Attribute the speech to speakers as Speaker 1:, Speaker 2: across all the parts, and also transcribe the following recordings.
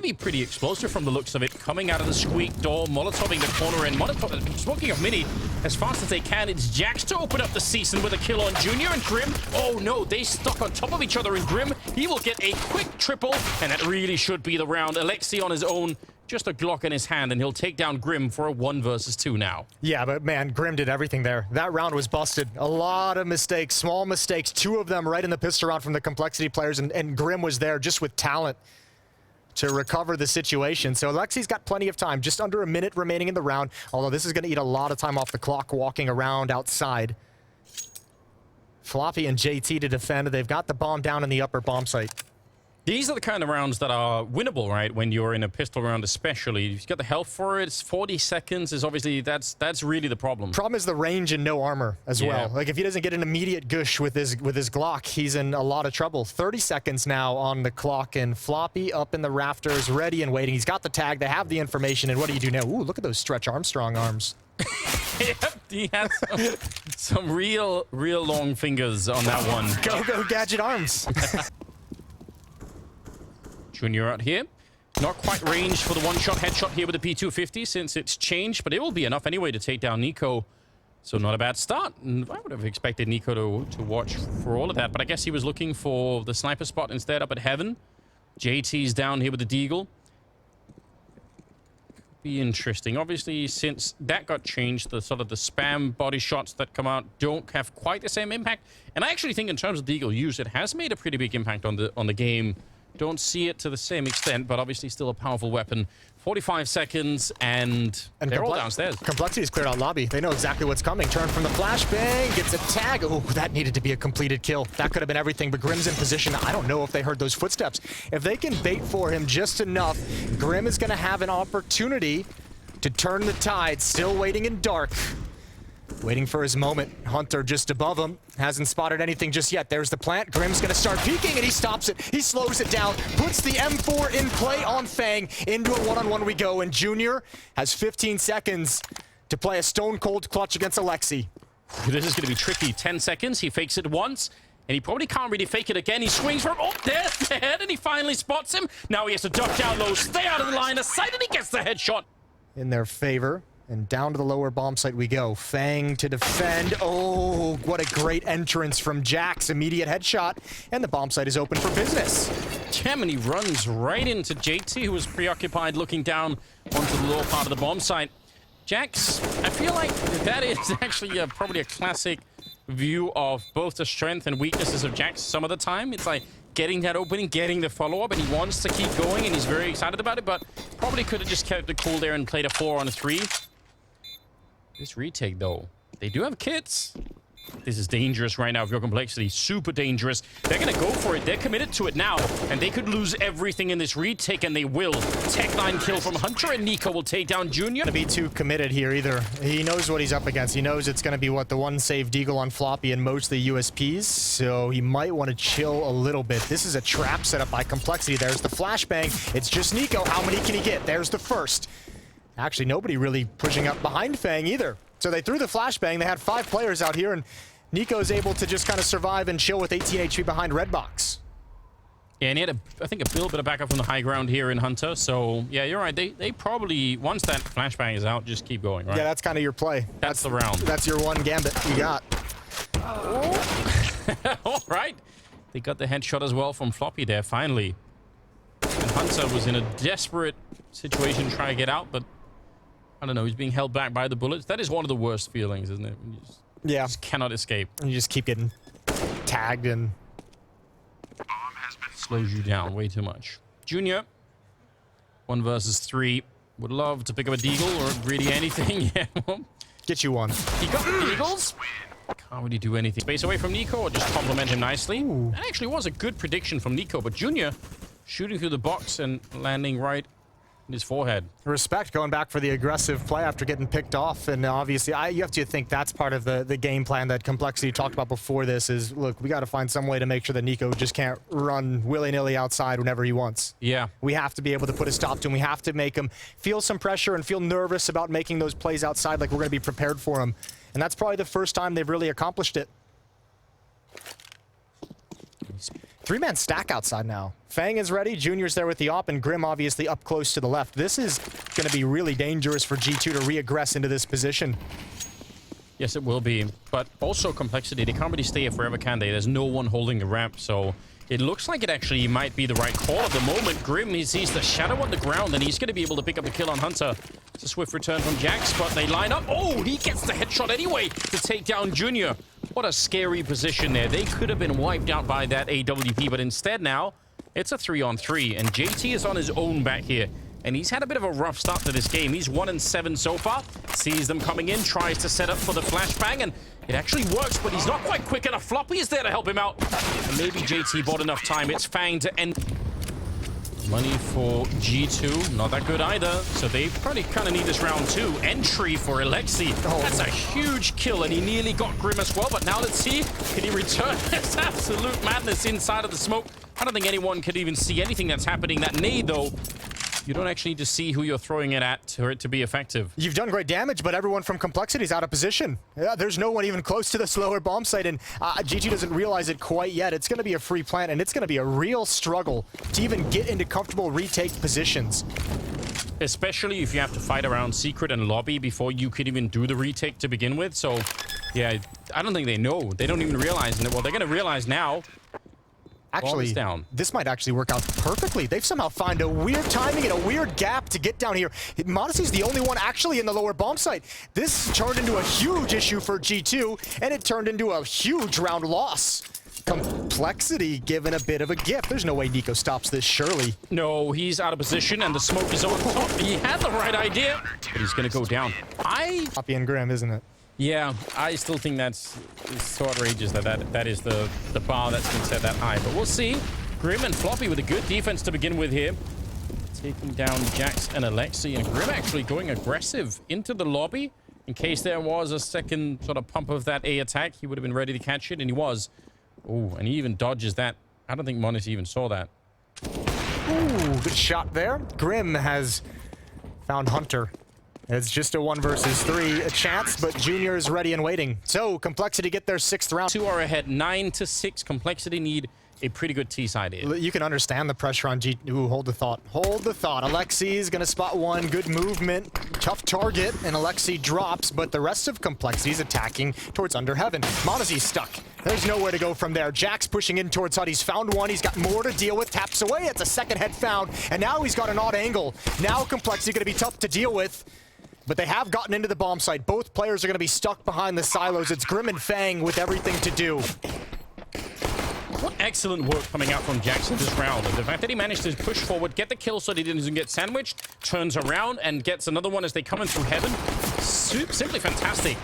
Speaker 1: to be pretty explosive from the looks of it. Coming out of the squeak door, Molotoving the corner, and smoking of Mini as fast as they can. It's Jax to open up the season with a kill on Junior, and Grim. Oh no, they stuck on top of each other, and Grim, he will get a quick triple, and that really should be the round. Alexi on his own, just a Glock in his hand, and he'll take down Grim for a 1 versus 2 now. Yeah, but man, Grim did everything there. That round was busted. A lot of mistakes, small mistakes, 2 of them right in the pistol round from the Complexity players, and Grim was there just with talent to recover the situation. So Alexi's got plenty of time, just under a minute remaining in the round, although this is going to eat a lot of time off the clock walking around outside. Floppy and JT to defend. They've got the bomb down in the upper bomb site. These are the kind of rounds that are winnable, right? When you're in a pistol round, especially. You've got the health for it. It's 40 seconds. Is obviously that's really the problem. Problem is the range and no armor as well. Like if he doesn't get an immediate gush with his Glock, he's in a lot of trouble. 30 seconds now on the clock, and Floppy up in the rafters, ready and waiting. He's got the tag. They have the information. And what do you do now? Ooh, look at those Stretch Armstrong arms. Yep, he has some real long fingers on that one. Go gadget arms. Junior out here. Not quite ranged for the one-shot headshot here with the P250 since it's changed, but it will be enough anyway to take down niko. So not a bad start. And I would have expected niko to watch for all of that, but I guess he was looking for the sniper spot instead up at Heaven. JT's down here with the deagle. Be interesting. Obviously, since that got changed, the sort of the spam body shots that come out don't have quite the same impact. And I actually think in terms of deagle use, it has made a pretty big impact on the game. Don't see it to the same extent, but obviously still a powerful weapon. 45 seconds, and they're all downstairs. Complexity has cleared out lobby. They know exactly what's coming. Turn from the flashbang, gets a tag. Oh, that needed to be a completed kill. That could have been everything, but Grim's in position. I don't know if they heard those footsteps. If they can bait for him just enough, Grim is going to have an opportunity to turn the tide. Still waiting in dark. Waiting for his moment. Hunter just above him. Hasn't spotted anything just yet. There's the plant. Grim's going to start peeking, and he stops it. He slows it down. Puts the M4 in play on Fang. Into a one-on-one we go, and Junior has 15 seconds to play a stone-cold clutch against Alexi. This is going to be tricky. 10 seconds. He fakes it once, and he probably can't really fake it again. He swings from up there, the head, and he finally spots him. Now he has to duck down low, stay out of the line of sight, and he gets the headshot. In their favor. And down to the lower bomb site we go. Fang to defend. Oh, what a great entrance from Jax. Immediate headshot. And the bomb site is open for business. Gemini runs right into JT, who was preoccupied looking down onto the lower part of the bomb site. Jax, I feel like that is actually probably a classic view of both the strength and weaknesses of Jax some of the time. It's like getting that opening, getting the follow-up, and he wants to keep going, and he's very excited about it, but probably could have just kept it cool there and played a 4-on-3. This retake, though, they do have kits. This is dangerous right now if you're Complexity. Super dangerous. They're going to go for it. They're committed to it now, and they could lose everything in this retake, and they will. Tech9 kill from Hunter, and niko will take down Junior. Going to be too committed here either. He knows what he's up against. He knows it's going to be, what, the one save deagle on Floppy and most of the USPs, so he might want to chill a little bit. This is a trap set up by Complexity. There's the flashbang. It's just niko. How many can he get? There's the first. Actually, nobody really pushing up behind Fang either. So they threw the flashbang. They had 5 players out here, and niko's able to just kind of survive and chill with 18 HP behind Redbox. Yeah, and he had, I think, a little bit of backup from the high ground here in Hunter. So, yeah, you're right. They probably, once that flashbang is out, just keep going, right? Yeah, that's kind of your play. That's the round. That's your one gambit you got. Oh. All right. They got the headshot as well from Floppy there, finally. And Hunter was in a desperate situation to try to get out, but I don't know, he's being held back by the bullets. That is one of the worst feelings, isn't it? You just cannot escape. And you just keep getting tagged and slows you down way too much. Junior, 1 versus 3. Would love to pick up a deagle or really anything. Yeah. Get you one. He got the deagles. Can't really do anything. Space away from niko or just compliment him nicely. Ooh. That actually was a good prediction from niko, but Junior shooting through the box and landing right in his forehead. Respect, going back for the aggressive play after getting picked off, and obviously you have to think that's part of the game plan that Complexity talked about before this is, look, we got to find some way to make sure that niko just can't run willy-nilly outside whenever he wants. Yeah. We have to be able to put a stop to him. We have to make him feel some pressure and feel nervous about making those plays outside, like we're going to be prepared for him. And that's probably the first time they've really accomplished it.
Speaker 2: Three-man stack outside now. Fang is ready, Junior's there with the op, and Grim obviously up close to the left. This is going to be really dangerous for G2 to re-aggress into this position.
Speaker 1: Yes, it will be. But also complexity. They can't really stay here forever, can they? There's no one holding the ramp, so it looks like it actually might be the right call at the moment. Grim, he sees the shadow on the ground, and he's going to be able to pick up the kill on Hunter. It's a swift return from Jax, but they line up. Oh, he gets the headshot anyway to take down Junior. What a scary position there. They could have been wiped out by that AWP, but instead now, it's a 3-on-3, and JT is on his own back here. And he's had a bit of a rough start to this game. He's 1-7 so far. Sees them coming in, tries to set up for the flashbang, and it actually works, but he's not quite quick enough. Floppy is there to help him out. And maybe JT bought enough time. It's Fang to end. Money for G2, not that good either. So they probably kind of need this round 2. Entry for Alexi. That's a huge kill, and he nearly got Grim as well. But now let's see, can he return? It's absolute madness inside of the smoke. I don't think anyone could even see anything that's happening. That nade, though, you don't actually need to see who you're throwing it at for it to be effective.
Speaker 2: You've done great damage, but everyone from Complexity is out of position. Yeah, there's no one even close to the slower bomb site, and G2 doesn't realize it quite yet. It's going to be a free plant, and it's going to be a real struggle to even get into comfortable retake positions.
Speaker 1: Especially if you have to fight around secret and lobby before you could even do the retake to begin with. So, yeah, I don't think they know. They don't even realize it. Well, they're going to realize now.
Speaker 2: Actually, this might actually work out perfectly. They've somehow found a weird timing and a weird gap to get down here. Modesty's the only one actually in the lower bomb site. This turned into a huge issue for G2, and it turned into a huge round loss. Complexity given a bit of a gift. There's no way niko stops this, surely.
Speaker 1: No, he's out of position, and the smoke is on top. He had the right idea, but he's going to go down.
Speaker 2: Poppy and Grim, isn't it?
Speaker 1: Yeah, I still think it's so outrageous that is the bar that's been set that high. But we'll see. Grim and Floppy with a good defense to begin with here. Taking down Jax and Alexi. And Grim actually going aggressive into the lobby. In case there was a second sort of pump of that A attack, he would have been ready to catch it, and he was. Oh, and he even dodges that. I don't think Monis even saw that.
Speaker 2: Ooh, good shot there. Grim has found Hunter. It's just a 1 versus 3 a chance, but Junior is ready and waiting. So Complexity get their 6th round.
Speaker 1: 2 are ahead, 9-6. Complexity need a pretty good T side here.
Speaker 2: You can understand the pressure on G. Ooh, hold the thought. Hold the thought. Alexi is gonna spot one. Good movement. Tough target, and Alexi drops, but the rest of Complexity is attacking towards Under Heaven. Monazy's stuck. There's nowhere to go from there. Jax pushing in towards HUD. He's found one. He's got more to deal with. Taps away. It's a second head found, and now he's got an odd angle. Now Complexity gonna be tough to deal with. But they have gotten into the bomb site. Both players are going to be stuck behind the silos. It's Grim and Fang with everything to do.
Speaker 1: What excellent work coming out from Jackson this round. The fact that he managed to push forward, get the kill so he doesn't get sandwiched, turns around and gets another one as they come in through heaven. Simply fantastic.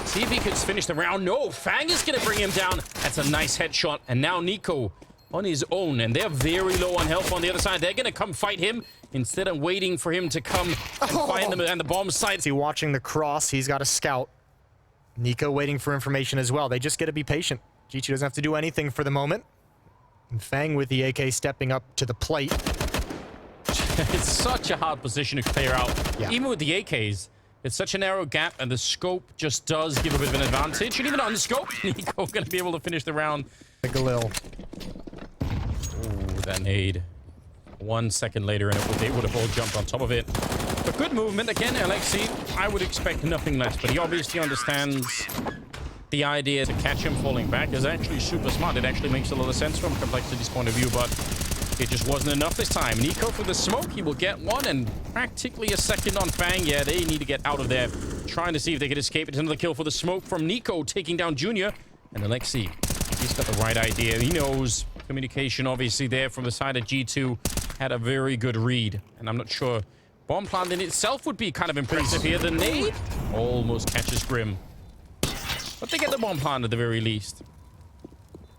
Speaker 1: See if he could finish the round. No, Fang is going to bring him down. That's a nice headshot. And now niko on his own, and they're very low on health on the other side. They're going to come fight him instead of waiting for him to come and find them and the bomb site.
Speaker 2: See, watching the cross, he's got a scout. niko waiting for information as well. They just got to be patient. G2 doesn't have to do anything for the moment. And Fang with the AK stepping up to the plate.
Speaker 1: It's such a hard position to clear out.
Speaker 2: Yeah.
Speaker 1: Even with the AKs, it's such a narrow gap, and the scope just does give a bit of an advantage. And even on the scope, niko going to be able to finish the round.
Speaker 2: The Galil.
Speaker 1: Ooh, that nade. 1 second later, and they would have all jumped on top of it. But good movement again, Alexi. I would expect nothing less, but he obviously understands the idea to catch him falling back is actually super smart. It actually makes a lot of sense from Complexity's point of view, but it just wasn't enough this time. niko for the smoke, he will get one, and practically a second on Fang. Yeah, they need to get out of there. Trying to see if they could escape. It's another kill for the smoke from niko, taking down Junior. And Alexi, he's got the right idea. He knows communication, obviously, there from the side of G2. Had a very good read, and I'm not sure. Bomb plant in itself would be kind of impressive here. The nade almost catches Grim. But they get the bomb plant at the very least.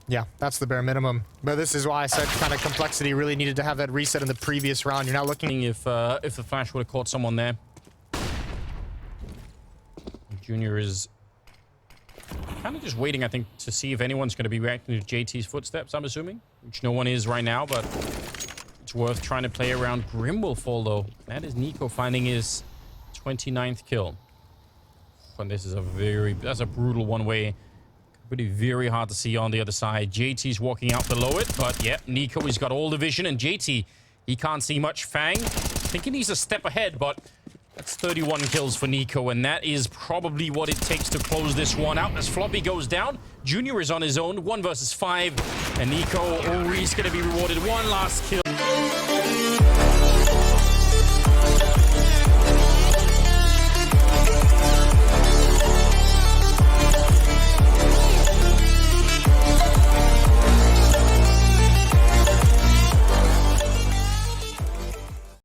Speaker 2: Yeah, that's the bare minimum. But this is why I said kind of Complexity really needed to have that reset in the previous round. You're now looking
Speaker 1: if the flash would have caught someone there. Junior is kind of just waiting, I think, to see if anyone's going to be reacting to JT's footsteps, I'm assuming. Which no one is right now, but it's worth trying to play around. Grim will fall, though. That is niko finding his 29th kill. And this is that's a brutal one-way. Pretty very hard to see on the other side. JT's walking out below it, but yeah, niko, he's got all the vision, and JT, he can't see much. Fang, thinking he's a step ahead, but that's 31 kills for niko, and that is probably what it takes to close this one out. As Floppy goes down, Junior is on his own, 1 versus 5, and niko, oh, he's going to be rewarded one last kill.